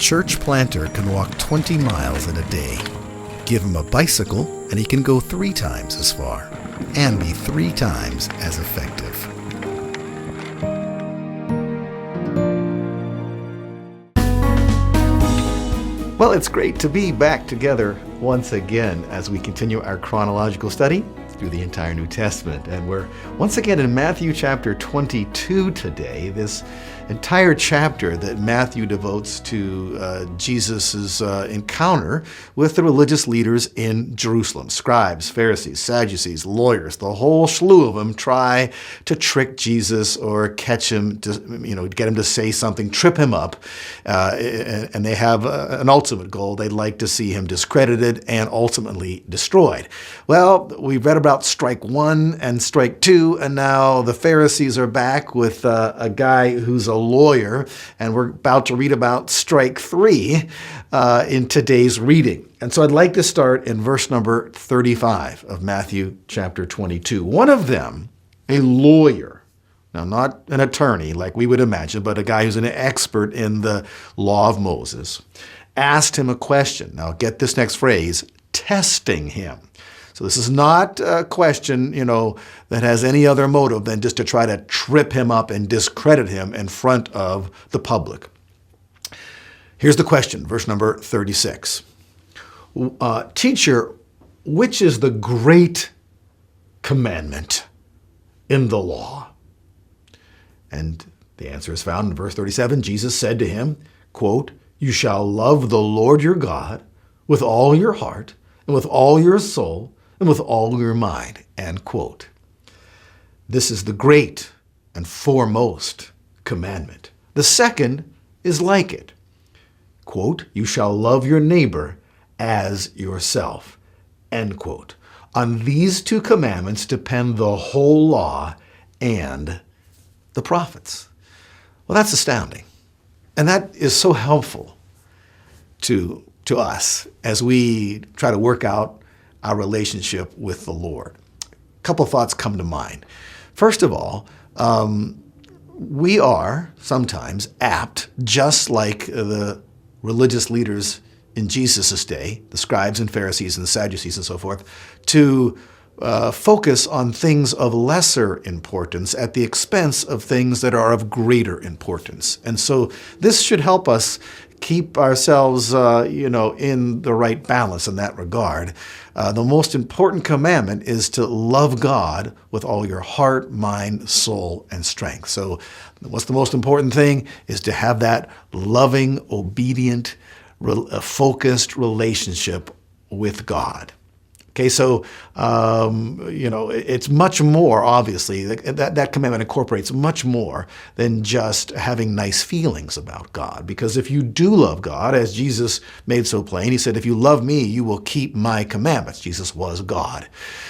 church planter can walk 20 miles in a day. Give him a bicycle and he can go 3 times as far and be 3 times as effective. Well, it's great to be back together once again as we continue our chronological study through the entire New Testament. And we're once again in Matthew chapter 22 today, this entire chapter that Matthew devotes to Jesus' encounter with the religious leaders in Jerusalem. Scribes, Pharisees, Sadducees, lawyers, the whole slew of them try to trick Jesus or catch him, to, get him to say something, trip him up. And they have an ultimate goal. They'd like to see him discredited and ultimately destroyed. Well, we've read about strike 1 and strike 2, and now the Pharisees are back with a guy who's a lawyer, and we're about to read about strike 3 in today's reading. And so I'd like to start in verse number 35 of Matthew chapter 22. One of them, a lawyer, now not an attorney like we would imagine, but a guy who's an expert in the law of Moses, asked him a question. Now get this next phrase, testing him. So this is not a question, that has any other motive than just to try to trip him up and discredit him in front of the public. Here's the question, verse number 36. Teacher, which is the great commandment in the law? And the answer is found in verse 37. Jesus said to him, quote, "You shall love the Lord your God with all your heart and with all your soul and with all your mind," end quote. This is the great and foremost commandment. The second is like it. Quote, "You shall love your neighbor as yourself," end quote. On these 2 commandments depend the whole law and the prophets. Well, that's astounding. And that is so helpful to us as we try to work out our relationship with the Lord. A couple of thoughts come to mind. First of all, we are sometimes apt, just like the religious leaders in Jesus' day, the scribes and Pharisees and the Sadducees and so forth, to focus on things of lesser importance at the expense of things that are of greater importance. And so this should help us keep ourselves, in the right balance in that regard. The most important commandment is to love God with all your heart, mind, soul, and strength. So what's the most important thing is to have that loving, obedient, focused relationship with God. Okay, so, it's much more, obviously, that commandment incorporates much more than just having nice feelings about God. Because if you do love God, as Jesus made so plain, he said, "If you love me, you will keep my commandments." Jesus was God.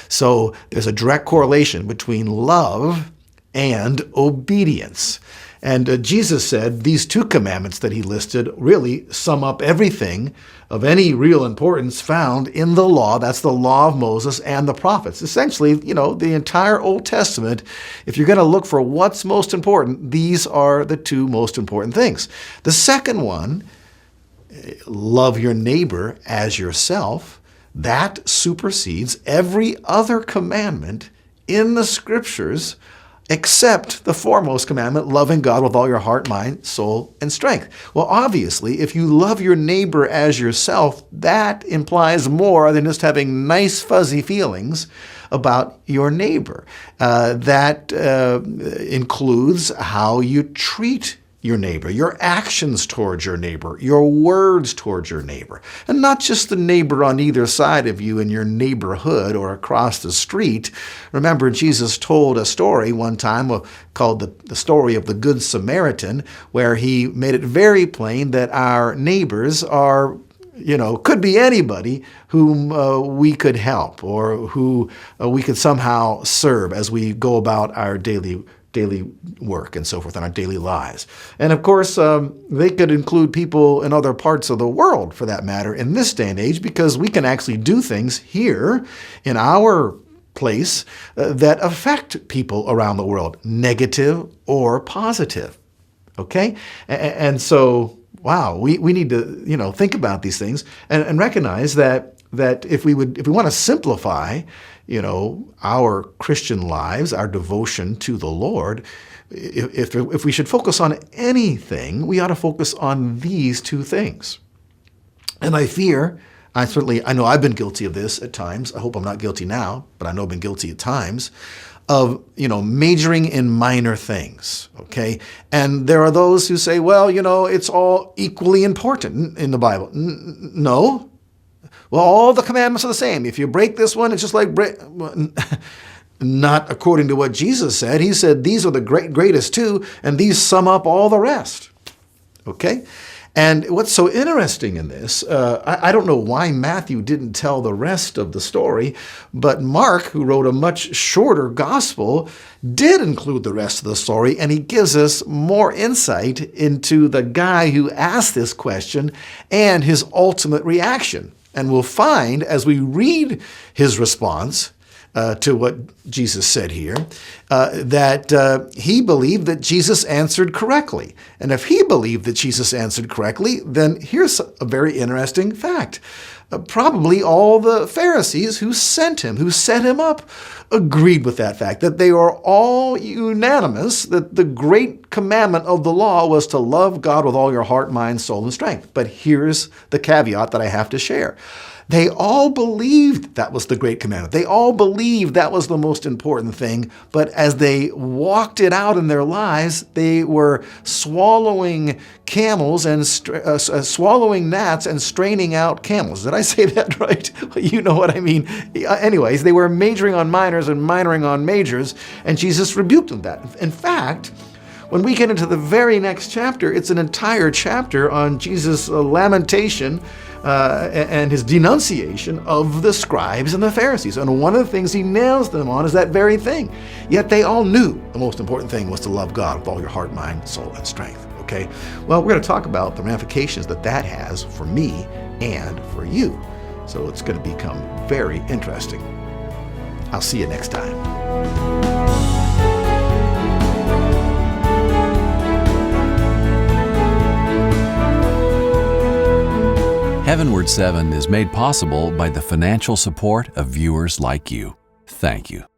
So there's a direct correlation between love and obedience. And Jesus said these 2 commandments that he listed really sum up everything of any real importance found in the law. That's the law of Moses and the prophets. Essentially, the entire Old Testament, if you're going to look for what's most important, these are the 2 most important things. The second one, love your neighbor as yourself, that supersedes every other commandment in the Scriptures except the foremost commandment, loving God with all your heart, mind, soul, and strength. Well, obviously, if you love your neighbor as yourself, that implies more than just having nice, fuzzy feelings about your neighbor. That includes how you treat your neighbor, your actions towards your neighbor, your words towards your neighbor, and not just the neighbor on either side of you in your neighborhood or across the street. Remember, Jesus told a story one time called the story of the Good Samaritan, where he made it very plain that our neighbors are, could be anybody whom we could help or who we could somehow serve as we go about our daily work and so forth in our daily lives. And of course, they could include people in other parts of the world, for that matter, in this day and age, because we can actually do things here in our place that affect people around the world, negative or positive. Okay? And so wow, we need to, think about these things and recognize that if we want to simplify, our Christian lives, our devotion to the Lord, if we should focus on anything, we ought to focus on these two things. And I know I've been guilty of this at times. I hope I'm not guilty now, but I know I've been guilty at times of, majoring in minor things, okay? And there are those who say, well, it's all equally important in the Bible. No. Well, all the commandments are the same. If you break this one, it's just like not according to what Jesus said. He said, these are the greatest two, and these sum up all the rest, okay? And what's so interesting in this, I don't know why Matthew didn't tell the rest of the story, but Mark, who wrote a much shorter gospel, did include the rest of the story, and he gives us more insight into the guy who asked this question and his ultimate reaction. And we'll find, as we read his response to what Jesus said here, that he believed that Jesus answered correctly. And if he believed that Jesus answered correctly, then here's a very interesting fact. Probably all the Pharisees who sent him, who set him up, agreed with that fact, that they are all unanimous that the great commandment of the law was to love God with all your heart, mind, soul, and strength. But here's the caveat that I have to share. They all believed that was the great commandment. They all believed that was the most important thing, but as they walked it out in their lives, they were swallowing camels and swallowing gnats and straining out camels. Did I say that right? You know what I mean. Anyways, they were majoring on minors and minoring on majors, and Jesus rebuked them that. In fact, when we get into the very next chapter, it's an entire chapter on Jesus' lamentation and his denunciation of the scribes and the Pharisees. And one of the things he nails them on is that very thing. Yet they all knew the most important thing was to love God with all your heart, mind, soul, and strength. Okay? Well, we're going to talk about the ramifications that has for me and for you. So it's going to become very interesting. I'll see you next time. HeavenWord 7 is made possible by the financial support of viewers like you. Thank you.